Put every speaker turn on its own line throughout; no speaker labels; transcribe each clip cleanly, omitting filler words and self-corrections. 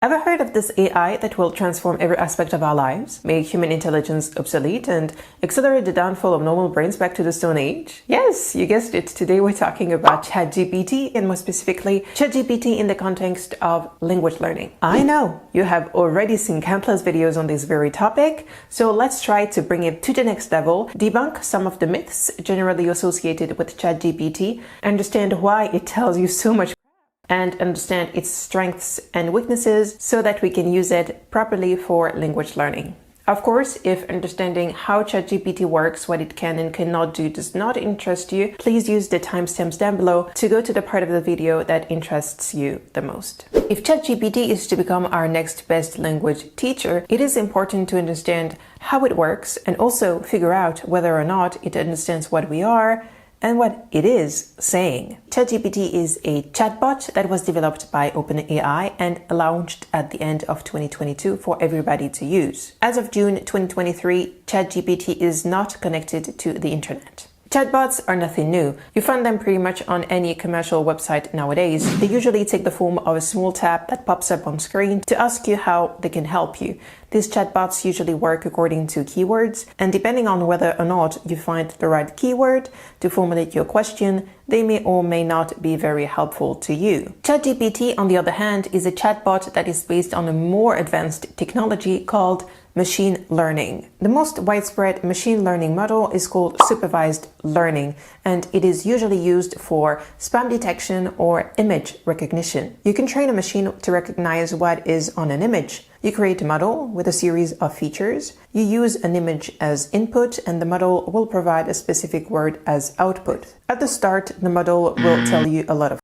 Ever heard of this AI that will transform every aspect of our lives, make human intelligence obsolete, and accelerate the downfall of normal brains back to the Stone Age? Yes, you guessed it. Today we're talking about ChatGPT, and more specifically, ChatGPT in the context of language learning. I know you have already seen countless videos on this very topic, so let's try to bring it to the next level, debunk some of the myths generally associated with ChatGPT, understand why it tells you so much, and understand its strengths and weaknesses so that we can use it properly for language learning. Of course, if understanding how ChatGPT works, what it can and cannot do does not interest you, please use the timestamps down below to go to the part of the video that interests you the most. If ChatGPT is to become our next best language teacher, it is important to understand how it works and also figure out whether or not it understands what we are and what it is saying. ChatGPT is a chatbot that was developed by OpenAI and launched at the end of 2022 for everybody to use. As of June 2023, ChatGPT is not connected to the internet. Chatbots are nothing new. You find them pretty much on any commercial website nowadays. They usually take the form of a small tab that pops up on screen to ask you how they can help you. These chatbots usually work according to keywords, and depending on whether or not you find the right keyword to formulate your question, they may or may not be very helpful to you. ChatGPT, on the other hand, is a chatbot that is based on a more advanced technology called machine learning. The most widespread machine learning model is called supervised learning, and it is usually used for spam detection or image recognition. You can train a machine to recognize what is on an image. You create a model with a series of features. You use an image as input, and the model will provide a specific word as output. At the start, the model will tell you a lot of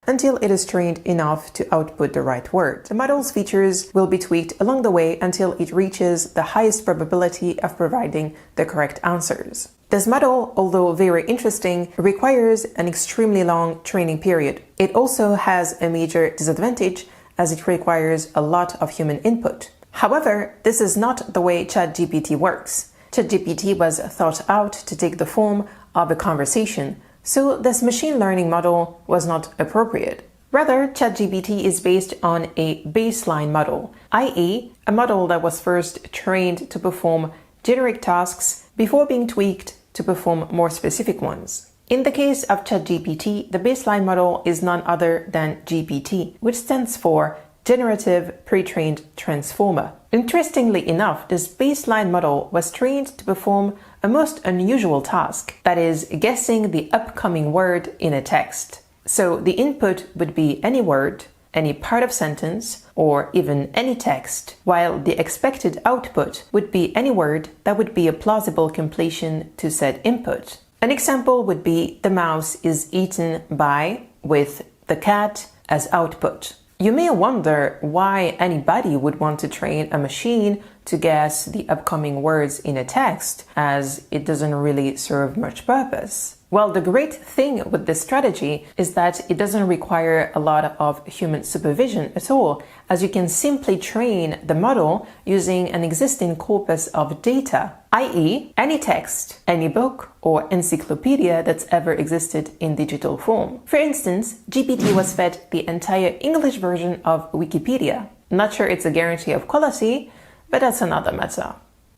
until it is trained enough to output the right word. The model's features will be tweaked along the way until it reaches the highest probability of providing the correct answers. This model, although very interesting, requires an extremely long training period. It also has a major disadvantage as it requires a lot of human input. However, this is not the way ChatGPT works. ChatGPT was thought out to take the form of a conversation, so this machine learning model was not appropriate. Rather, ChatGPT is based on a baseline model, i.e., a model that was first trained to perform generic tasks before being tweaked to perform more specific ones. In the case of ChatGPT, the baseline model is none other than GPT, which stands for Generative Pre-trained Transformer. Interestingly enough, this baseline model was trained to perform a most unusual task, that is, guessing the upcoming word in a text. So the input would be any word, any part of sentence, or even any text, while the expected output would be any word that would be a plausible completion to said input. An example would be the mouse is eaten by, with the cat as output. You may wonder why anybody would want to train a machine to guess the upcoming words in a text, as it doesn't really serve much purpose. Well, the great thing with this strategy is that it doesn't require a lot of human supervision at all, as you can simply train the model using an existing corpus of data, i.e., any text, any book, or encyclopedia that's ever existed in digital form. For instance, GPT was fed the entire English version of Wikipedia. Not sure it's a guarantee of quality, but that's another matter.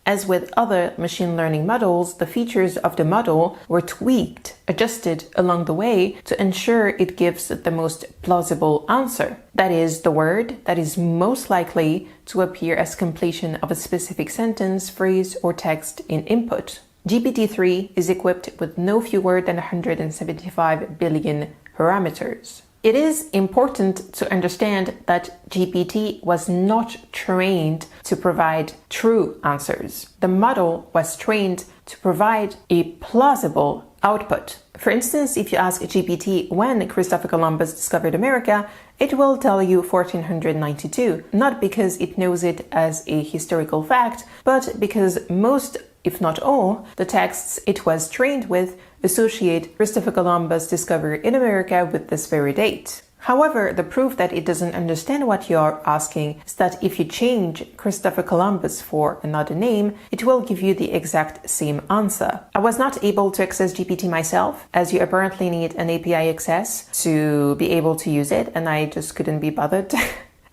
As with other machine learning models, the features of the model were tweaked, adjusted along the way to ensure it gives the most plausible answer. That is, the word that is most likely to appear as completion of a specific sentence, phrase, or text in input. GPT-3 is equipped with no fewer than 175 billion parameters. It is important to understand that GPT was not trained to provide true answers. The model was trained to provide a plausible output. For instance, if you ask GPT when Christopher Columbus discovered America, it will tell you 1492, not because it knows it as a historical fact, but because most, if not all, the texts it was trained with associate Christopher Columbus' discovery in America with this very date. However, the proof that it doesn't understand what you're asking is that if you change Christopher Columbus for another name, it will give you the exact same answer. I was not able to access GPT myself, as you apparently need an API access to be able to use it, and I just couldn't be bothered.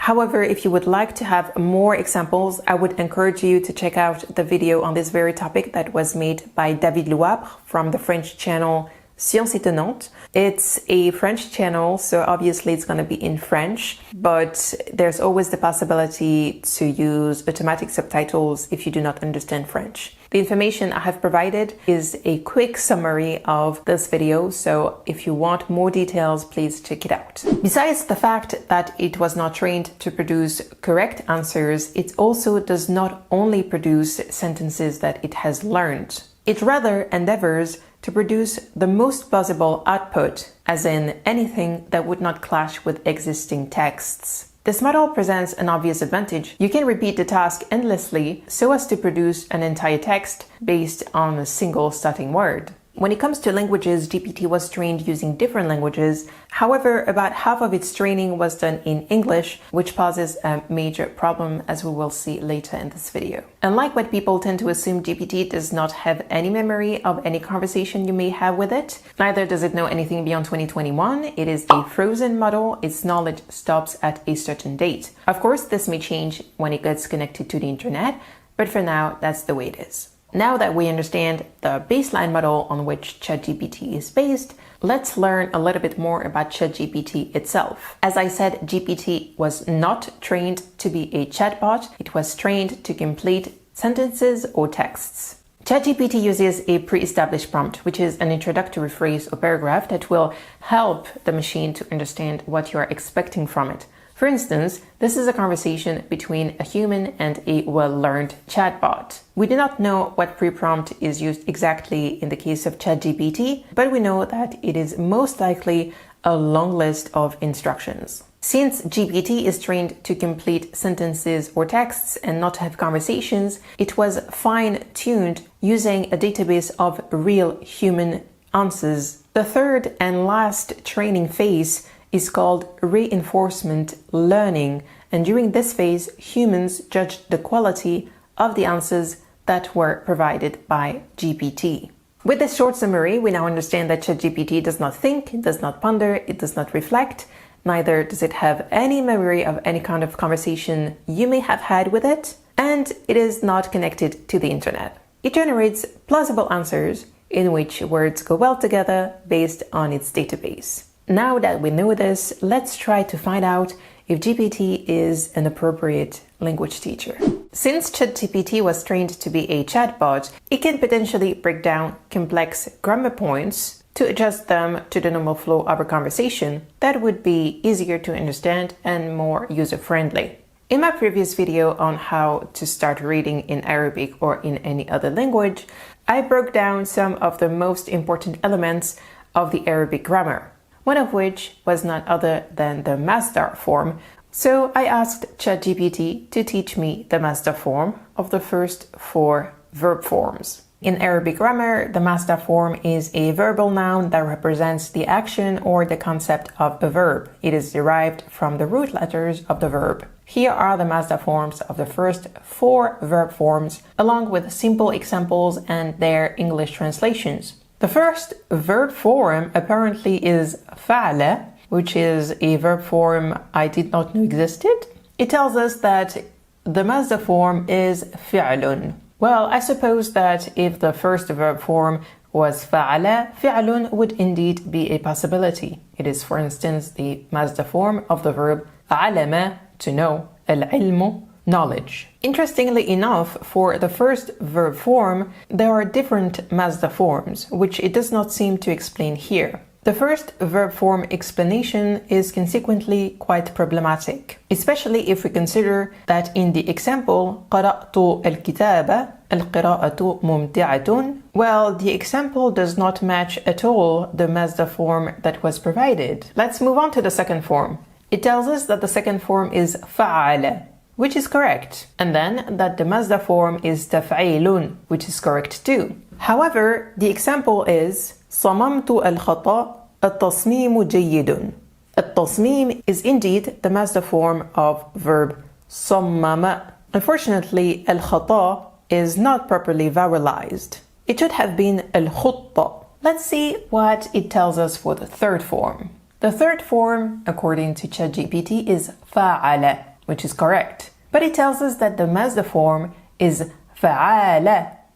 However, if you would like to have more examples, I would encourage you to check out the video on this very topic that was made by David Louabre from the French channel Science Étonnante. It's a French channel, so obviously it's going to be in French, but there's always the possibility to use automatic subtitles if you do not understand French. The information I have provided is a quick summary of this video, so if you want more details, please check it out. Besides the fact that it was not trained to produce correct answers, it also does not only produce sentences that it has learned. It rather endeavors to produce the most possible output, as in anything that would not clash with existing texts. This model presents an obvious advantage. You can repeat the task endlessly so as to produce an entire text based on a single starting word. When it comes to languages, GPT was trained using different languages. However, about half of its training was done in English, which poses a major problem, as we will see later in this video. Unlike what people tend to assume, GPT does not have any memory of any conversation you may have with it. Neither does it know anything beyond 2021. It is a frozen model. Its knowledge stops at a certain date. Of course, this may change when it gets connected to the internet, but for now, that's the way it is. Now that we understand the baseline model on which ChatGPT is based, let's learn a little bit more about ChatGPT itself. As I said, GPT was not trained to be a chatbot. It was trained to complete sentences or texts. ChatGPT uses a pre-established prompt, which is an introductory phrase or paragraph that will help the machine to understand what you are expecting from it. For instance, this is a conversation between a human and a well-learned chatbot. We do not know what pre-prompt is used exactly in the case of ChatGPT, but we know that it is most likely a long list of instructions. Since GPT is trained to complete sentences or texts and not have conversations, it was fine-tuned using a database of real human answers. The third and last training phase is called reinforcement learning, and during this phase, humans judged the quality of the answers that were provided by GPT. With this short summary, we now understand that ChatGPT does not think, it does not ponder, it does not reflect, neither does it have any memory of any kind of conversation you may have had with it, and it is not connected to the internet. It generates plausible answers in which words go well together based on its database. Now that we know this, let's try to find out if GPT is an appropriate language teacher. Since ChatGPT was trained to be a chatbot, it can potentially break down complex grammar points to adjust them to the normal flow of a conversation that would be easier to understand and more user-friendly. In my previous video on how to start reading in Arabic or in any other language, I broke down some of the most important elements of the Arabic grammar, one of which was none other than the Masdar form. So I asked ChatGPT to teach me the Masdar form of the first 4 verb forms. In Arabic grammar, the Masdar form is a verbal noun that represents the action or the concept of a verb. It is derived from the root letters of the verb. Here are the Masdar forms of the first 4 verb forms, along with simple examples and their English translations. The first verb form apparently is fa'ala, which is a verb form I did not know existed. It tells us that the Masdar form is fi'lun. Well, I suppose that if the first verb form was fa'ala, fi'lun would indeed be a possibility. It is, for instance, the Masdar form of the verb alama, to know, al-ilmu, knowledge. Interestingly enough, for the first verb form, there are different Masdar forms, which it does not seem to explain here. The first verb form explanation is consequently quite problematic, especially if we consider that in the example قرأت الكتاب القراءة ممتعة, well, the example does not match at all the Masdar form that was provided. Let's move on to the second form. It tells us that the second form is فعل, which is correct, and then that the Masdar form is تفعيل, which is correct too. However, the example is صممت الخطأ التصميم جيد. التصميم is indeed the Masdar form of verb صمم. Unfortunately, الخطأ is not properly vowelized. It should have been الخطة. Let's see what it tells us for the third form. The third form, according to ChatGPT, is فعل, which is correct. But it tells us that the Masdar form is فعل,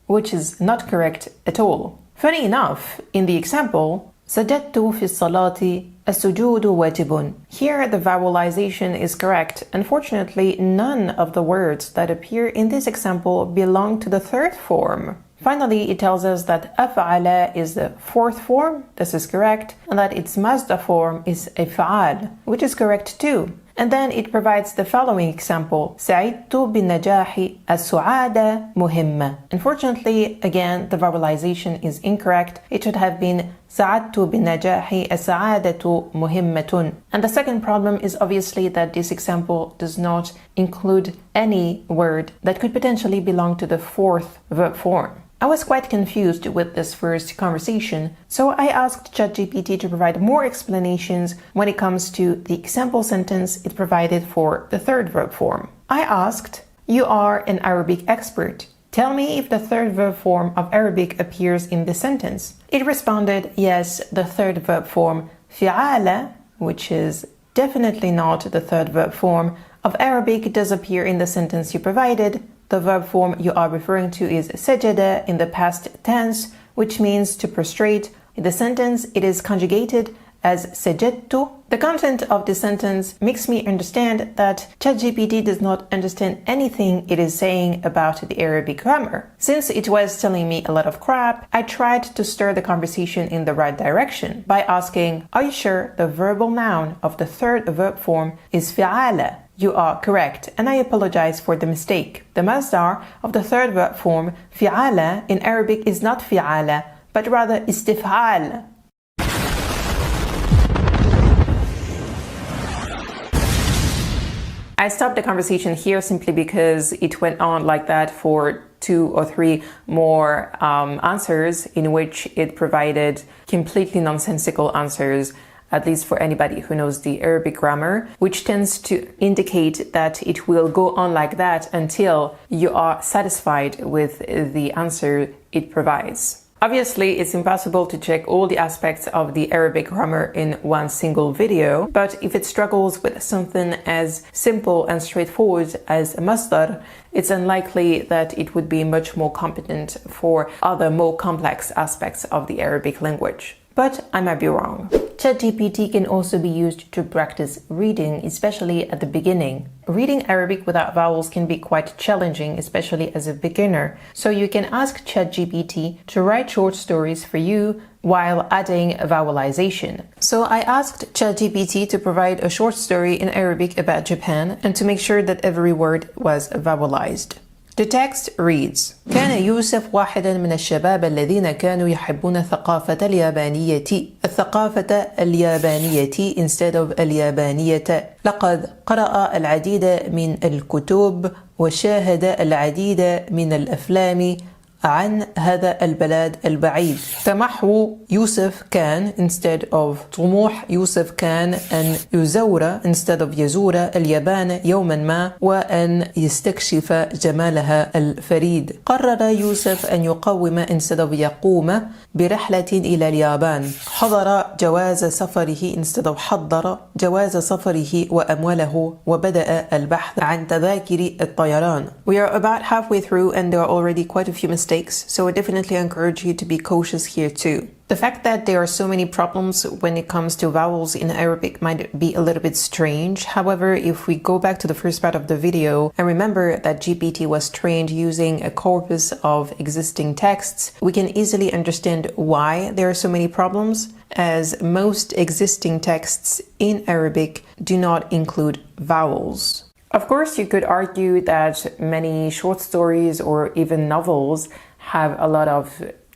which is not correct at all. Funny enough, in the example, سجدت في الصلاة السجود واجب. Here the vowelization is correct. Unfortunately, none of the words that appear in this example belong to the third form. Finally, it tells us that أفعل is the fourth form, this is correct, and that its Masdar form is إفعال, which is correct too. And then it provides the following example: سعدت بالنجاح السعادة مهمة. Unfortunately, again, the vowelization is incorrect. It should have been سعدت بالنجاح السعادة مهمة. And the second problem is obviously that this example does not include any word that could potentially belong to the fourth verb form. I was quite confused with this first conversation, so I asked ChatGPT to provide more explanations when it comes to the example sentence it provided for the third verb form. I asked, "You are an Arabic expert. Tell me if the third verb form of Arabic appears in this sentence." It responded, yes, the third verb form فعل, which is definitely not the third verb form of Arabic, does appear in the sentence you provided. The verb form you are referring to is sajada in the past tense, which means to prostrate. In the sentence, it is conjugated as sajadtu. The content of this sentence makes me understand that ChatGPT does not understand anything it is saying about the Arabic grammar. Since it was telling me a lot of crap, I tried to stir the conversation in the right direction by asking, "Are you sure the verbal noun of the third verb form is fi'ala?" You are correct, and I apologize for the mistake. The Masdar of the third verb form, fi'ala, in Arabic is not fi'ala, but rather istif'al. I stopped the conversation here simply because it went on like that for 2 or 3 more answers, in which it provided completely nonsensical answers, at least for anybody who knows the Arabic grammar, which tends to indicate that it will go on like that until you are satisfied with the answer it provides. Obviously, it's impossible to check all the aspects of the Arabic grammar in one single video, but if it struggles with something as simple and straightforward as a masdar, it's unlikely that it would be much more competent for other more complex aspects of the Arabic language. But I might be wrong. ChatGPT can also be used to practice reading, especially at the beginning. Reading Arabic without vowels can be quite challenging, especially as a beginner. So you can ask ChatGPT to write short stories for you while adding vowelization. So I asked ChatGPT to provide a short story in Arabic about Japan and to make sure that every word was vowelized. The text reads: كان يوسف واحدا من الشباب الذين كانوا يحبون الثقافة اليابانية instead of اليابانية. لقد قرأ العديد من الكتب وشاهد العديد من الأفلام عن هذا البلد البعيد. طمح يوسف كان instead of طموح يوسف كان أن يزور instead of يزور اليابان يوما ما وأن يستكشف جمالها الفريد. قرر يوسف أن يقوم instead of يقوم برحلة إلى اليابان. حضر جواز سفره instead of حضر جواز سفره وأمواله وبدأ البحث عن تذاكر الطيران. We are about halfway through and there are already quite a few mistakes, so I definitely encourage you to be cautious here too. The fact that there are so many problems when it comes to vowels in Arabic might be a little bit strange. However, if we go back to the first part of the video and remember that GPT was trained using a corpus of existing texts, we can easily understand why there are so many problems, as most existing texts in Arabic do not include vowels. Of course, you could argue that many short stories or even novels have a lot of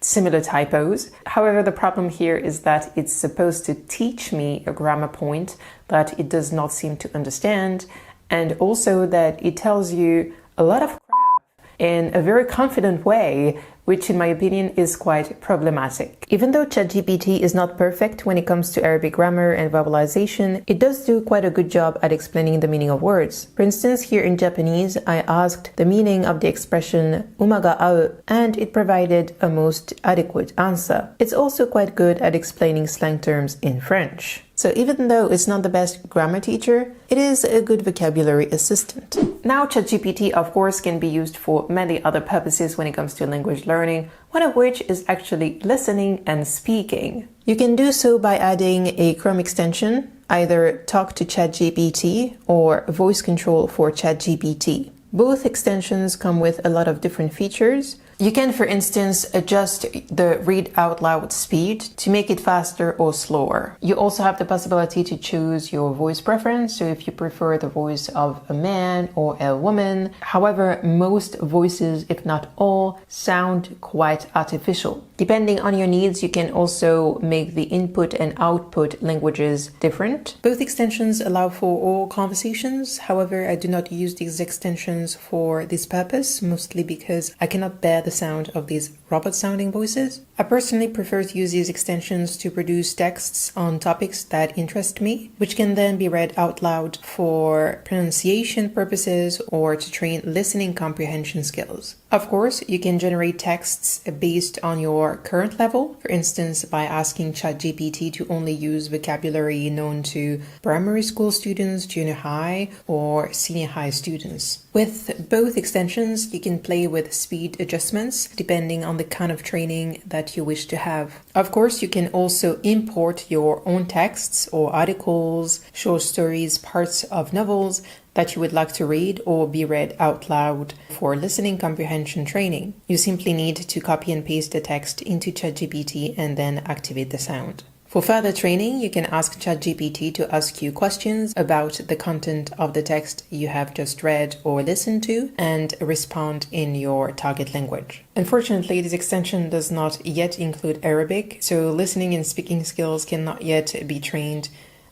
similar typos. However, the problem here is that it's supposed to teach me a grammar point that it does not seem to understand, and also that it tells you a lot of crap in a very confident way, which in my opinion is quite problematic. Even though ChatGPT is not perfect when it comes to Arabic grammar and vowelization, it does do quite a good job at explaining the meaning of words. For instance, here in Japanese, I asked the meaning of the expression umaga au, and it provided a most adequate answer. It's also quite good at explaining slang terms in French. So even though it's not the best grammar teacher, it is a good vocabulary assistant. Now, ChatGPT, of course, can be used for many other purposes when it comes to language learning, one of which is actually listening and speaking. You can do so by adding a Chrome extension, either Talk to ChatGPT or Voice Control for ChatGPT. Both extensions come with a lot of different features. You can, for instance, adjust the read out loud speed to make it faster or slower. You also have the possibility to choose your voice preference, so if you prefer the voice of a man or a woman. However, most voices, if not all, sound quite artificial. Depending on your needs, you can also make the input and output languages different. Both extensions allow for all conversations. However, I do not use these extensions for this purpose, mostly because I cannot bear the sound of these robot-sounding voices. I personally prefer to use these extensions to produce texts on topics that interest me, which can then be read out loud for pronunciation purposes or to train listening comprehension skills. Of course, you can generate texts based on your current level, for instance, by asking ChatGPT to only use vocabulary known to primary school students, junior high, or senior high students. With both extensions, you can play with speed adjustments depending on the kind of training that you wish to have. Of course, you can also import your own texts or articles, short stories, parts of novels that you would like to read or be read out loud for listening comprehension training. You simply need to copy and paste the text into ChatGPT and then activate the sound. For further training, you can ask ChatGPT to ask you questions about the content of the text you have just read or listened to and respond in your target language. Unfortunately, this extension does not yet include Arabic, so listening and speaking skills cannot yet be trained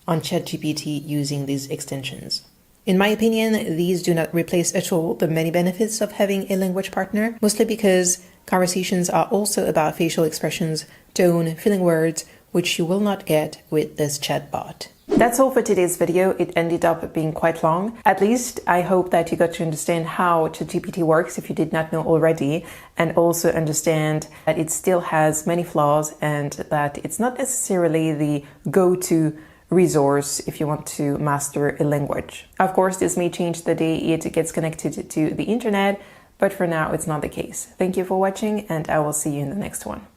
on ChatGPT using these extensions. In my opinion, these do not replace at all the many benefits of having a language partner, mostly because conversations are also about facial expressions, tone, filling words, which you will not get with this chatbot. That's all for today's video. It ended up being quite long. At least I hope that you got to understand how ChatGPT works if you did not know already, and also understand that it still has many flaws and that it's not necessarily the go-to resource if you want to master a language. Of course, this may change the day it gets connected to the internet, but for now it's not the case. Thank you for watching, and I will see you in the next one.